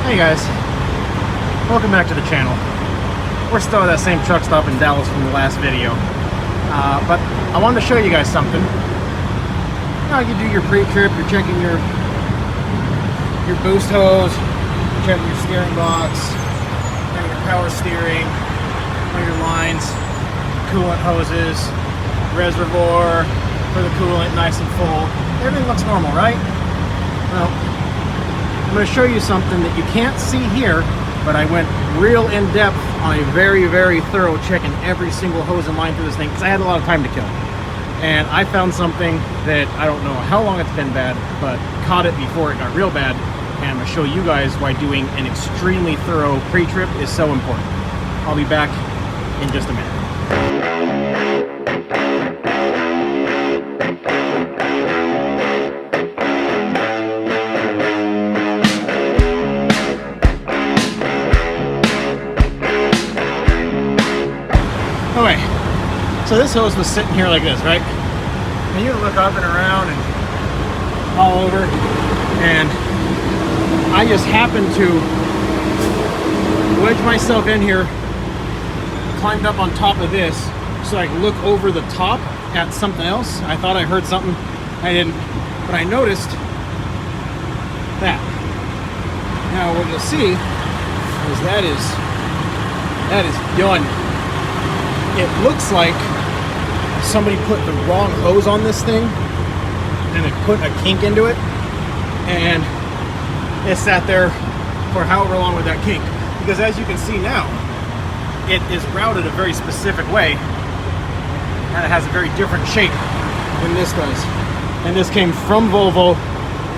Hey guys, welcome back to the channel. We're still at that same truck stop in Dallas from the last video, but I wanted to show you guys something. You know, you do your pre-trip, you're checking your boost hose, checking your steering box, checking your power steering, on your lines, coolant hoses, reservoir for the coolant nice and full. Everything looks normal, right? Well, I'm going to show you something that you can't see here, but I went real in depth on a very, very thorough checking every single hose and line through this thing because I had a lot of time to kill. And I found something that I don't know how long it's been bad, but caught it before it got real bad. And I'm going to show you guys why doing an extremely thorough pre-trip is so important. I'll be back in just a minute. Okay, so this hose was sitting here like this, right? And you look up and around and all over, and I just happened to wedge myself in here, climbed up on top of this so I could look over the top at something else. I thought I heard something, I didn't, but I noticed that. Now what you'll see is that is done. It looks like somebody put the wrong hose on this thing and it put a kink into it, and it sat there for however long with that kink. Because as you can see now, it is routed a very specific way and it has a very different shape than this does. And this came from Volvo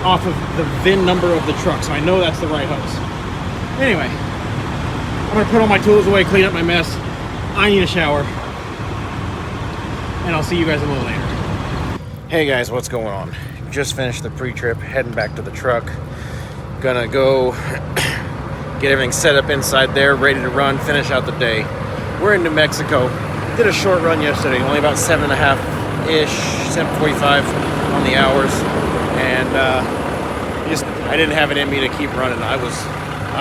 off of the VIN number of the truck, so I know that's the right hose. Anyway, I'm gonna put all my tools away, clean up my mess. I need a shower, and I'll see you guys a little later. Hey guys, what's going on? Just finished the pre-trip, heading back to the truck. Gonna go get everything set up inside there, ready to run, finish out the day. We're in New Mexico. Did a short run yesterday, only about 7.5-ish, 7:45 on the hours, and I didn't have it in me to keep running. I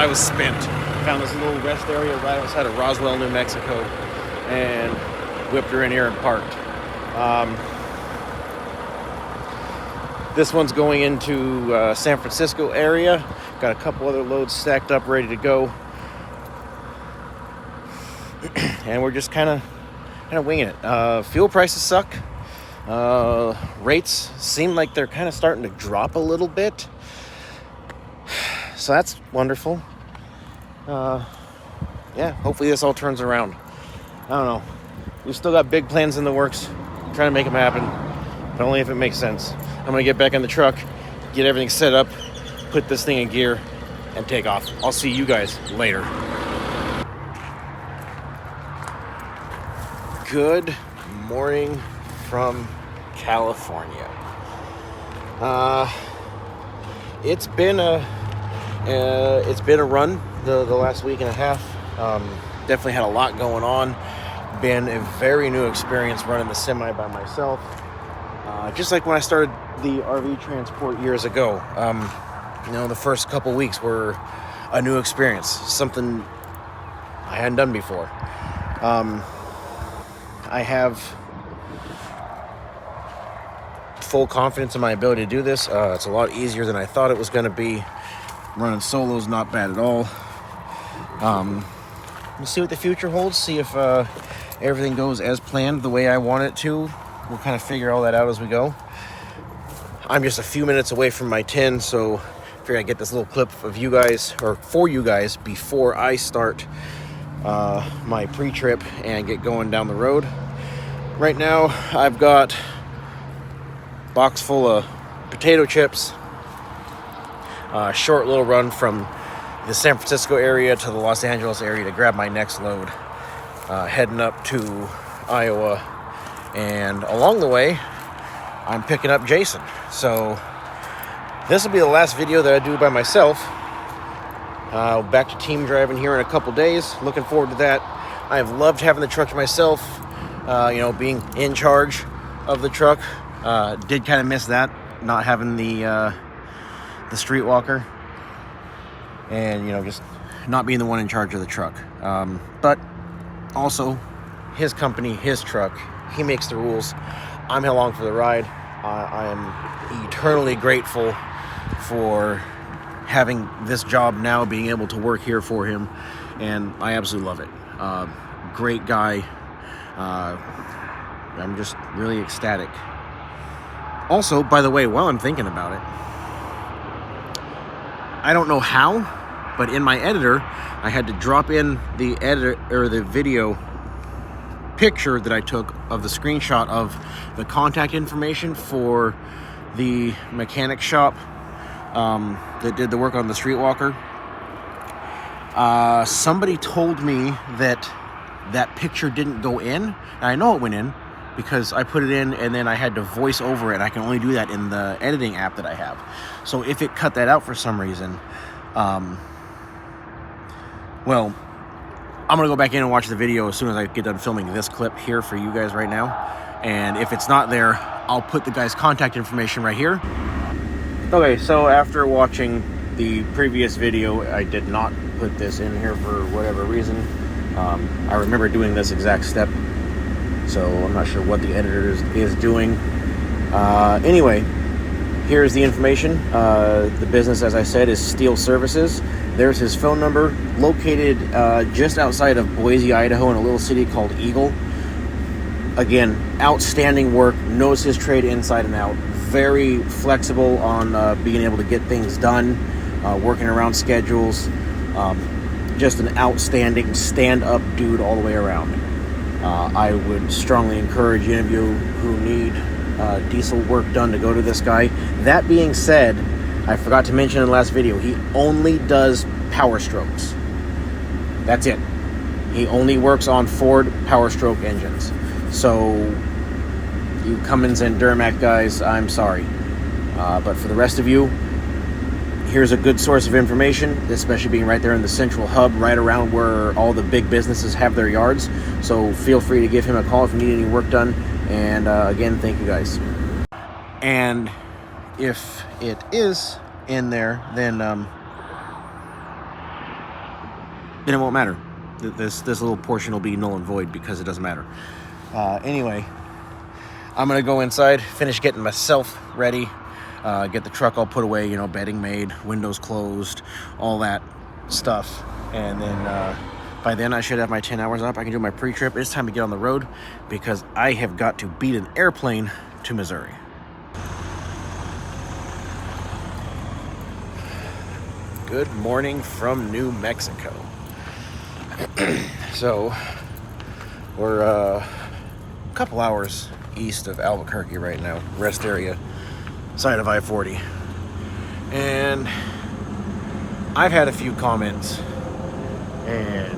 was spent. Found this little rest area right outside of Roswell, New Mexico, and whipped her in here and parked. This one's going into San Francisco area. Got a couple other loads stacked up, ready to go, and we're just kind of winging it. Fuel prices suck. Rates seem like they're kind of starting to drop a little bit, so that's wonderful. Yeah, hopefully this all turns around. I don't know. We've still got big plans in the works. I'm trying to make them happen, but only if it makes sense. I'm gonna get back in the truck, get everything set up, put this thing in gear, and take off. I'll see you guys later. Good morning from California. It's been a run the last week and a half. Definitely had a lot going on. Been a very new experience running the semi by myself. Just like when I started the RV transport years ago. The first couple weeks were a new experience, something I hadn't done before. I have full confidence in my ability to do this. It's a lot easier than I thought it was going to be. Running solo is not bad at all. We'll see what the future holds, see if everything goes as planned the way I want it to. We'll kind of figure all that out as we go. I'm just a few minutes away from my 10, so I figure I'd get this little clip of you guys, or for you guys, before I start my pre-trip and get going down the road. Right now, I've got a box full of potato chips. Short little run from the San Francisco area to the Los Angeles area to grab my next load. Heading up to Iowa, and along the way I'm picking up Jason. So this will be the last video that I do by myself. Back to team driving here in a couple days. Looking forward to that. I've loved having the truck to myself, being in charge of the truck. Did kind of miss that, not having the streetwalker. and, you know, just not being the one in charge of the truck. But also, his company, his truck, he makes the rules. I'm along for the ride. I am eternally grateful for having this job now, being able to work here for him, and I absolutely love it. Great guy. I'm just really ecstatic. Also, by the way, while I'm thinking about it, I don't know how, but in my editor, I had to drop in the editor or the video picture that I took of the screenshot of the contact information for the mechanic shop that did the work on the Streetwalker. Somebody told me that picture didn't go in, and I know it went in because I put it in and then I had to voice over it. I can only do that in the editing app that I have. So if it cut that out for some reason, well, I'm going to go back in and watch the video as soon as I get done filming this clip here for you guys right now. And if it's not there, I'll put the guy's contact information right here. Okay, so after watching the previous video, I did not put this in here for whatever reason. I remember doing this exact step, so I'm not sure what the editor is doing. Anyway, here's the information. The business, as I said, is Steel Services. There's his phone number, located just outside of Boise, Idaho, in a little city called Eagle. Again, outstanding work, knows his trade inside and out, very flexible on being able to get things done, working around schedules. Just an outstanding stand-up dude all the way around. I would strongly encourage any of you who need diesel work done to go to this guy. That being said, I forgot to mention in the last video, he only does Power Strokes. That's it. He only works on Ford Power Stroke engines. So, you Cummins and Duramac guys, I'm sorry. But for the rest of you, here's a good source of information, especially being right there in the central hub, right around where all the big businesses have their yards. So feel free to give him a call if you need any work done. And again, thank you guys. And if it is in there, then it won't matter. This little portion will be null and void because it doesn't matter. Anyway, I'm gonna go inside, finish getting myself ready. Get the truck all put away, you know, bedding made, windows closed, all that stuff. And then by then I should have my 10 hours up. I can do my pre-trip. It's time to get on the road because I have got to beat an airplane to Missouri. Good morning from New Mexico. So we're a couple hours east of Albuquerque right now, rest area, side of I-40. And I've had a few comments, and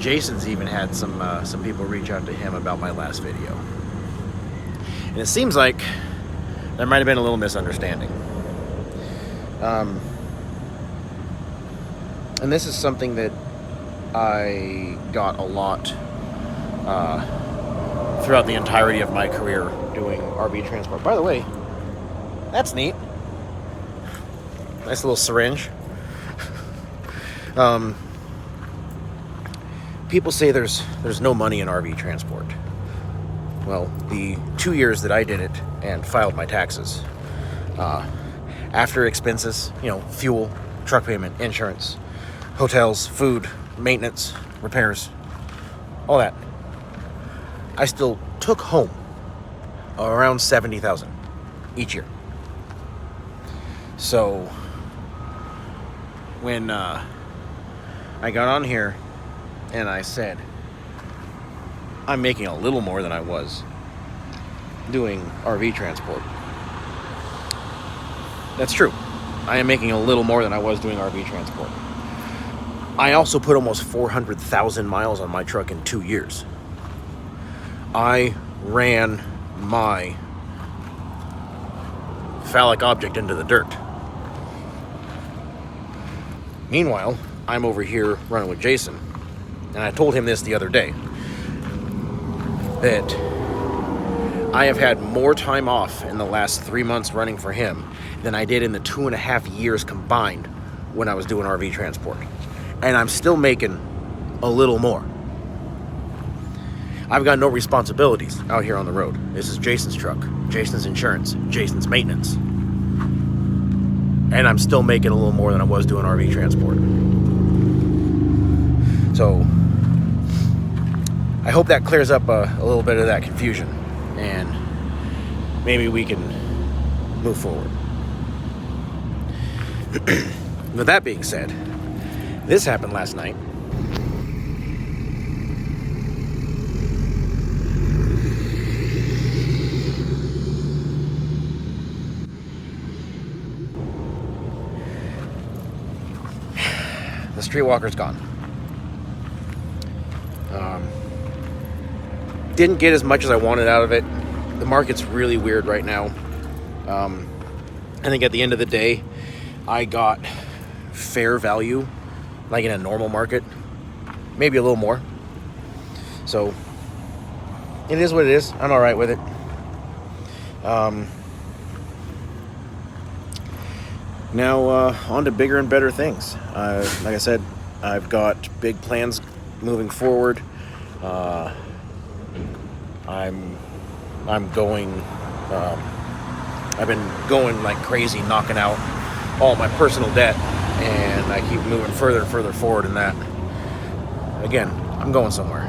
Jason's even had some people reach out to him about my last video. And it seems like there might have been a little misunderstanding. And this is something that I got a lot throughout the entirety of my career doing RV transport. By the way, that's neat. Nice little syringe. People say there's no money in RV transport. Well, the 2 years that I did it and filed my taxes, after expenses, you know, fuel, truck payment, insurance, hotels, food, maintenance, repairs, all that, I still took home around $70,000 each year. So when I got on here and I said I'm making a little more than I was doing RV transport, that's true. I am making a little more than I was doing RV transport. I also put almost 400,000 miles on my truck in 2 years. I ran my phallic object into the dirt. Meanwhile, I'm over here running with Jason, and I told him this the other day, that I have had more time off in the last 3 months running for him than I did in the 2.5 years combined when I was doing RV transport. And I'm still making a little more. I've got no responsibilities out here on the road. This is Jason's truck, Jason's insurance, Jason's maintenance. And I'm still making a little more than I was doing RV transport. So I hope that clears up a little bit of that confusion, and maybe we can move forward. With that being said, this happened last night. The streetwalker's gone. Didn't get as much as I wanted out of it. The market's really weird right now. I think at the end of the day, I got fair value, like in a normal market, maybe a little more. So it is what it is. I'm all right with it. Now on to bigger and better things. Like I said, I've got big plans moving forward. I've been going like crazy, knocking out all my personal debt, and I keep moving further and further forward in that. Again, I'm going somewhere.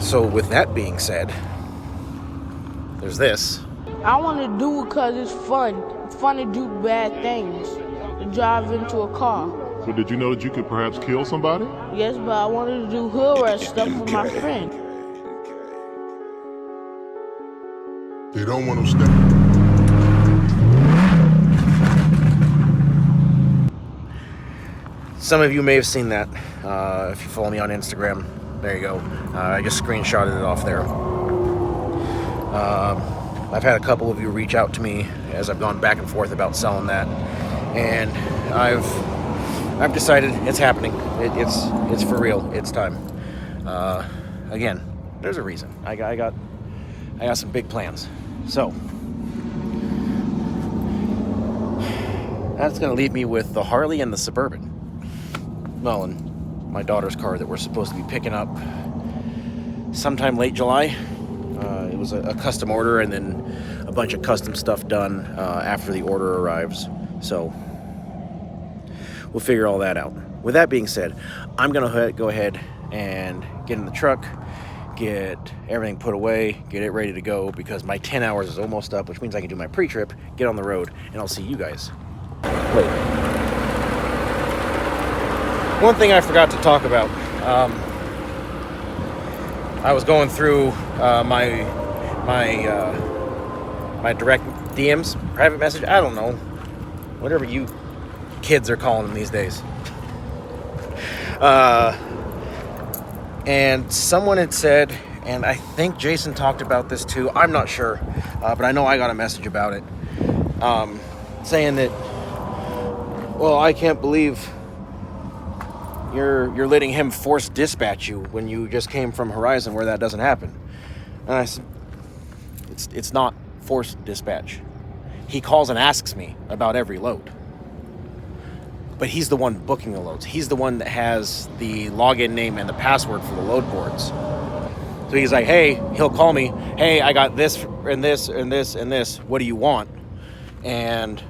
So with that being said, there's this. I want to do it because it's fun. It's fun to do bad things. To drive into a car. So did you know that you could perhaps kill somebody? Yes, but I wanted to do hood rat stuff with my friend. They don't want to step. Some of you may have seen that. If you follow me on Instagram, there you go. I just screenshotted it off there. I've had a couple of you reach out to me as I've gone back and forth about selling that, and I've decided it's happening. It's for real. It's time. Again, there's a reason. I got some big plans. So that's gonna leave me with the Harley and the Suburban. Well, and my daughter's car that we're supposed to be picking up sometime late July. It was a custom order, and then a bunch of custom stuff done after the order arrives. So we'll figure all that out. With that being said, I'm gonna go ahead and get in the truck, get everything put away, get it ready to go, because my 10 hours is almost up, which means I can do my pre-trip, get on the road, and I'll see you guys later. One thing I forgot to talk about, I was going through my direct DMs, private message, I don't know, whatever you kids are calling them these days. And someone had said, and I think Jason talked about this too, I'm not sure, but I know I got a message about it, saying that, well, I can't believe you're letting him force dispatch you when you just came from Horizon where that doesn't happen. And I said, it's not forced dispatch. He calls and asks me about every load. But he's the one booking the loads. He's the one that has the login name and the password for the load boards. So he's like, hey, he'll call me, hey, I got this and this and this and this. What do you want? And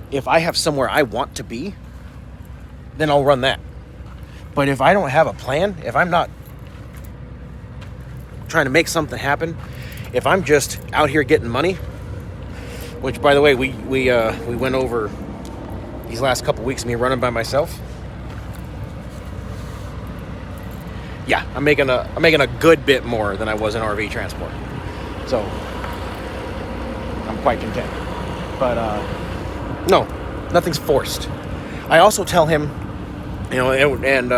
if I have somewhere I want to be, then I'll run that. But if I don't have a plan, if I'm not trying to make something happen, if I'm just out here getting money, which, by the way, we went over these last couple weeks, me running by myself. Yeah, I'm making a good bit more than I was in RV transport, so I'm quite content. But no, nothing's forced. I also tell him, him and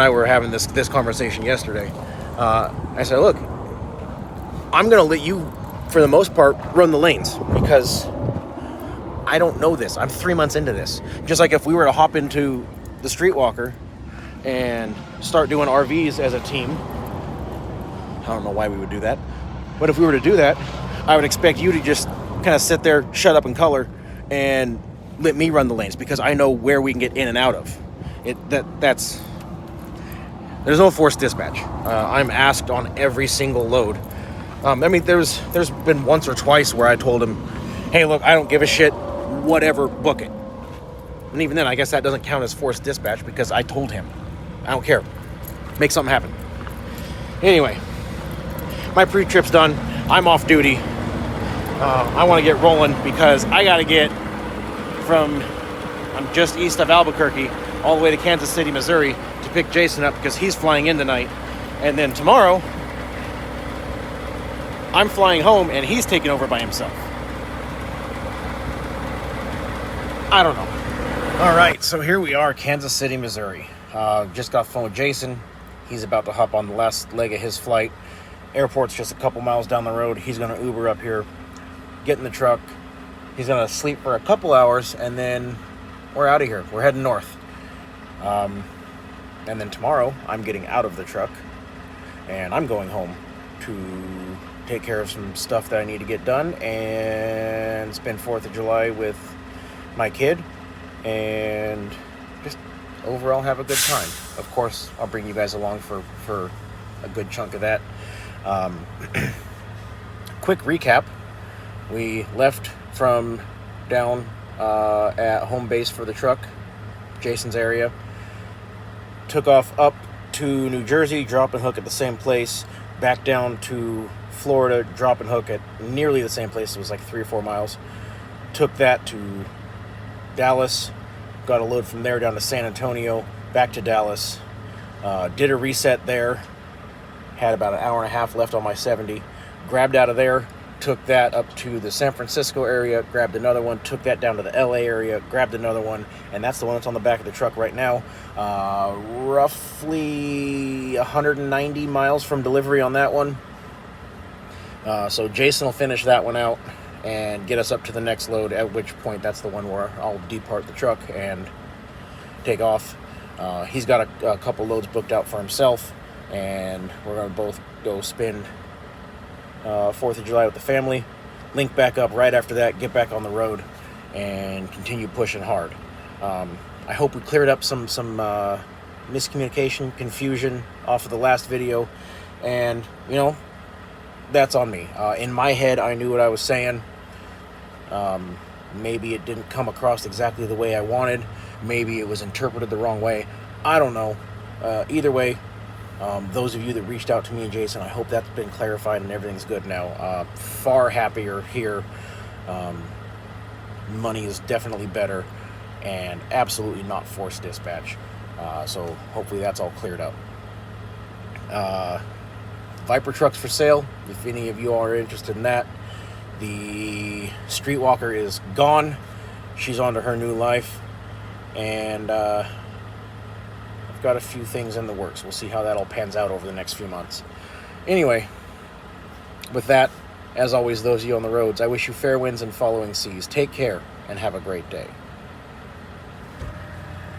I were having this conversation yesterday. I said, look, I'm gonna let you, for the most part, run the lanes, because I don't know this. I'm 3 months into this. Just like if we were to hop into the Streetwalker and start doing RVs as a team, I don't know why we would do that, but if we were to do that, I would expect you to just kind of sit there, shut up and color, and let me run the lanes because I know where we can get in and out of. There's no forced dispatch. I'm asked on every single load. I mean, there's been once or twice where I told him, hey, look, I don't give a shit, whatever, book it. And even then, I guess that doesn't count as forced dispatch because I told him. I don't care. Make something happen. Anyway, my pre-trip's done. I'm off duty. I want to get rolling because I got to get I'm just east of Albuquerque all the way to Kansas City, Missouri to pick Jason up because he's flying in tonight. And then tomorrow, I'm flying home and he's taking over by himself. I don't know. All right, so here we are, Kansas City, Missouri. Just got off the phone with Jason. He's about to hop on the last leg of his flight. Airport's just a couple miles down the road. He's going to Uber up here, get in the truck. He's going to sleep for a couple hours, and then we're out of here. We're heading north. And then tomorrow, I'm getting out of the truck, and I'm going home to take care of some stuff that I need to get done and spend 4th of July with my kid and just overall have a good time. Of course, I'll bring you guys along for a good chunk of that. Quick recap. We left from down at home base for the truck, Jason's area. Took off up to New Jersey, drop and hook at the same place. Back down to Florida, drop and hook at nearly the same place. It was like 3 or 4 miles. Took that to Dallas. Got a load from there down to San Antonio, back to Dallas. Did a reset there. Had about an hour and a half left on my 70. Grabbed out of there. Took that up to the San Francisco area, grabbed another one, took that down to the LA area, grabbed another one, and that's the one that's on the back of the truck right now. Roughly 190 miles from delivery on that one. So Jason will finish that one out and get us up to the next load, at which point that's the one where I'll depart the truck and take off. He's got a couple loads booked out for himself, and we're going to both go spend 4th of July with the family, link back up right after that, get back on the road, and continue pushing hard. I hope we cleared up some miscommunication, confusion off of the last video, and, you know, that's on me. In my head, I knew what I was saying. Maybe it didn't come across exactly the way I wanted. Maybe it was interpreted the wrong way. I don't know. Either way, those of you that reached out to me and Jason, I hope that's been clarified and everything's good now. Far happier here. Money is definitely better and absolutely not forced dispatch. So hopefully that's all cleared up. Viper trucks for sale, if any of you are interested in that. The Streetwalker is gone. She's on to her new life. And got a few things in the works. We'll see how that all pans out over the next few months. Anyway, with that, as always, those of you on the roads, I wish you fair winds and following seas. Take care and have a great day.